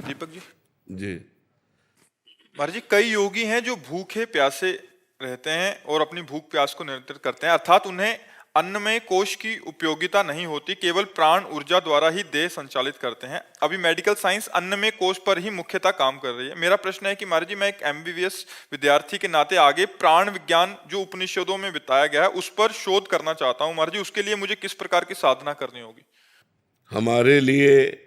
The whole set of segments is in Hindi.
दीपक जी। जी। महाराज जी, कई योगी हैं जो भूखे प्यासे रहते हैं और अपनी भूख प्यास को नियंत्रित करते हैं, अर्थात उन्हें अन्नमय कोश की उपयोगिता नहीं होती, केवल प्राण ऊर्जा द्वारा ही देह संचालित करते हैं। अभी मेडिकल साइंस अन्नमय कोश पर ही मुख्यतः काम कर रही है। मेरा प्रश्न है कि महाराज जी, मैं एक एमबीबीएस विद्यार्थी के नाते आगे प्राण विज्ञान जो उपनिषदों में बताया गया है उस पर शोध करना चाहता हूँ। महाराज जी, उसके लिए मुझे किस प्रकार की साधना करनी होगी? हमारे लिए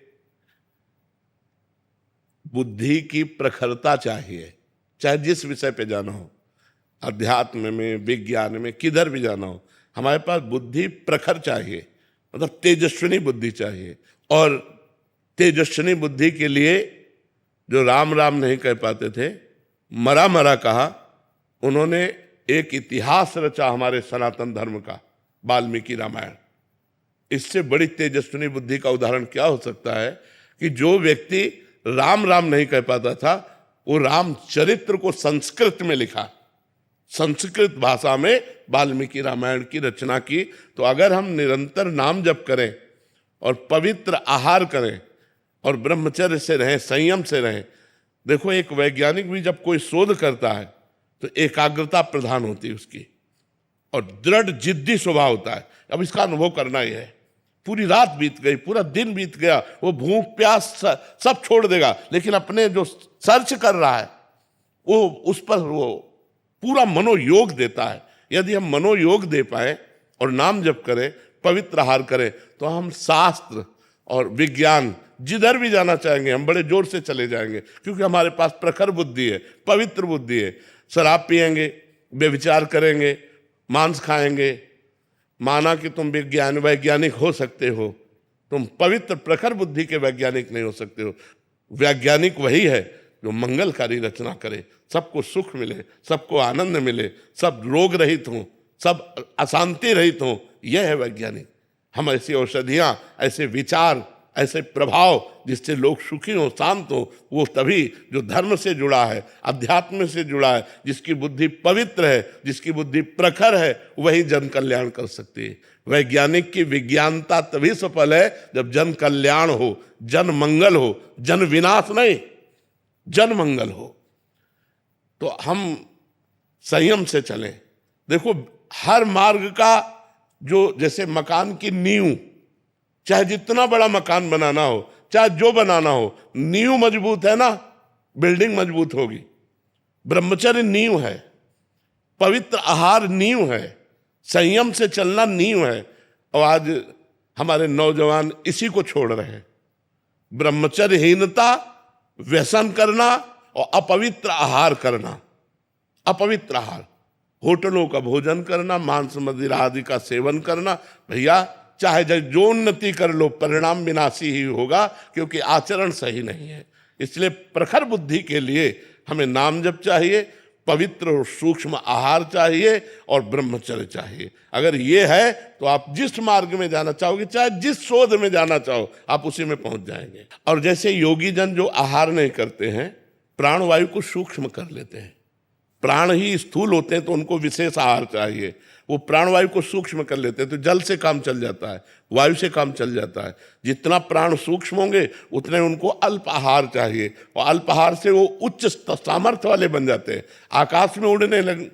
बुद्धि की प्रखरता चाहिए, चाहे जिस विषय पे जाना हो, अध्यात्म में, विज्ञान में, किधर भी जाना हो, हमारे पास बुद्धि प्रखर चाहिए, मतलब तेजस्विनी बुद्धि चाहिए। और तेजस्विनी बुद्धि के लिए जो राम राम नहीं कह पाते थे, मरा मरा कहा, उन्होंने एक इतिहास रचा हमारे सनातन धर्म का, वाल्मीकि रामायण। इससे बड़ी तेजस्विनी बुद्धि का उदाहरण क्या हो सकता है कि जो व्यक्ति राम राम नहीं कह पाता था, वो रामचरित्र को संस्कृत में लिखा, संस्कृत भाषा में वाल्मीकि रामायण की रचना की। तो अगर हम निरंतर नाम जप करें और पवित्र आहार करें और ब्रह्मचर्य से रहें, संयम से रहें। देखो, एक वैज्ञानिक भी जब कोई शोध करता है तो एकाग्रता प्रधान होती है उसकी, और दृढ़ जिद्दी स्वभाव होता है। अब इसका अनुभव करना ही है। पूरी रात बीत गई, पूरा दिन बीत गया, वो भूख प्यास सब छोड़ देगा, लेकिन अपने जो सर्च कर रहा है वो उस पर वो पूरा मनोयोग देता है। यदि हम मनोयोग दे पाए और नाम जप करें, पवित्र आहार करें, तो हम शास्त्र और विज्ञान जिधर भी जाना चाहेंगे हम बड़े जोर से चले जाएंगे, क्योंकि हमारे पास प्रखर बुद्धि है, पवित्र बुद्धि है। शराब पिएंगे, व्यभिचार करेंगे, मांस खाएंगे, माना कि तुम वैज्ञानिक हो सकते हो, तुम पवित्र प्रखर बुद्धि के वैज्ञानिक नहीं हो सकते हो। वैज्ञानिक वही है जो मंगलकारी रचना करे, सबको सुख मिले, सबको आनंद मिले, सब रोग रहित हों, सब अशांति रहित हों, यह है वैज्ञानिक। हम ऐसी औषधियाँ, ऐसे विचार, ऐसे प्रभाव जिससे लोग सुखी हों, शांत हों, वो तभी जो धर्म से जुड़ा है, अध्यात्म से जुड़ा है, जिसकी बुद्धि पवित्र है, जिसकी बुद्धि प्रखर है, वही जन कल्याण कर सकती है। वैज्ञानिक की विज्ञानता तभी सफल है जब जन कल्याण हो, जन मंगल हो, जन विनाश नहीं, जन मंगल हो। तो हम संयम से चलें। देखो, हर मार्ग का जो, जैसे मकान की नींव, चाहे जितना बड़ा मकान बनाना हो, चाहे जो बनाना हो, नींव मजबूत है ना, बिल्डिंग मजबूत होगी। ब्रह्मचर्य नींव है, पवित्र आहार नींव है, संयम से चलना नींव है। और आज हमारे नौजवान इसी को छोड़ रहे हैं। ब्रह्मचर्यहीनता, व्यसन करना और अपवित्र आहार करना। अपवित्र आहार, होटलों का भोजन करना, मांस मदिरा आदि का सेवन करना। भैया, चाहे जो उन्नति कर लो, परिणाम विनाशी ही होगा, क्योंकि आचरण सही नहीं है। इसलिए प्रखर बुद्धि के लिए हमें नाम जप चाहिए, पवित्र और सूक्ष्म आहार चाहिए और ब्रह्मचर्य चाहिए। अगर ये है तो आप जिस मार्ग में जाना चाहोगे, चाहे जिस शोध में जाना चाहो, आप उसी में पहुंच जाएंगे। और जैसे योगी जन जो आहार नहीं करते हैं, प्राणवायु को सूक्ष्म कर लेते हैं। प्राण ही स्थूल होते हैं तो उनको विशेष आहार चाहिए। वो प्राणवायु को सूक्ष्म कर लेते हैं तो जल से काम चल जाता है, वायु से काम चल जाता है। जितना प्राण सूक्ष्म होंगे उतने उनको अल्प आहार चाहिए, और अल्प आहार से वो उच्च सामर्थ्य वाले बन जाते हैं। आकाश में उड़ने लग,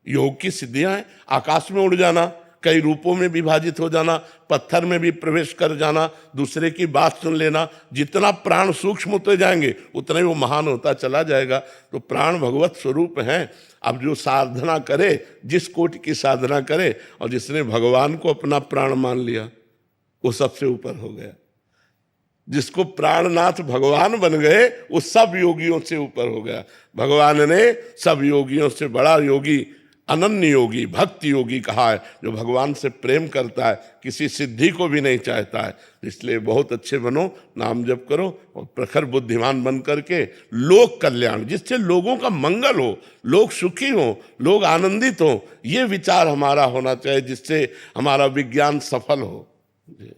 योग की सिद्धियां हैं। आकाश में उड़ जाना, कई रूपों में विभाजित हो जाना, पत्थर में भी प्रवेश कर जाना, दूसरे की बात सुन लेना। जितना प्राण सूक्ष्म होते जाएंगे उतना ही वो महान होता चला जाएगा। तो प्राण भगवत स्वरूप हैं। अब जो साधना करे, जिस कोटि की साधना करे, और जिसने भगवान को अपना प्राण मान लिया, वो सबसे ऊपर हो गया। जिसको प्राणनाथ भगवान बन गए, वो सब योगियों से ऊपर हो गया। भगवान ने सब योगियों से बड़ा योगी, अनन्य योगी, भक्ति योगी कहा है, जो भगवान से प्रेम करता है, किसी सिद्धि को भी नहीं चाहता है। इसलिए बहुत अच्छे बनो, नाम जप करो और प्रखर बुद्धिमान बन करके लोक कल्याण, जिससे लोगों का मंगल हो, लोग सुखी हो, लोग आनंदित हो, ये विचार हमारा होना चाहिए, जिससे हमारा विज्ञान सफल हो।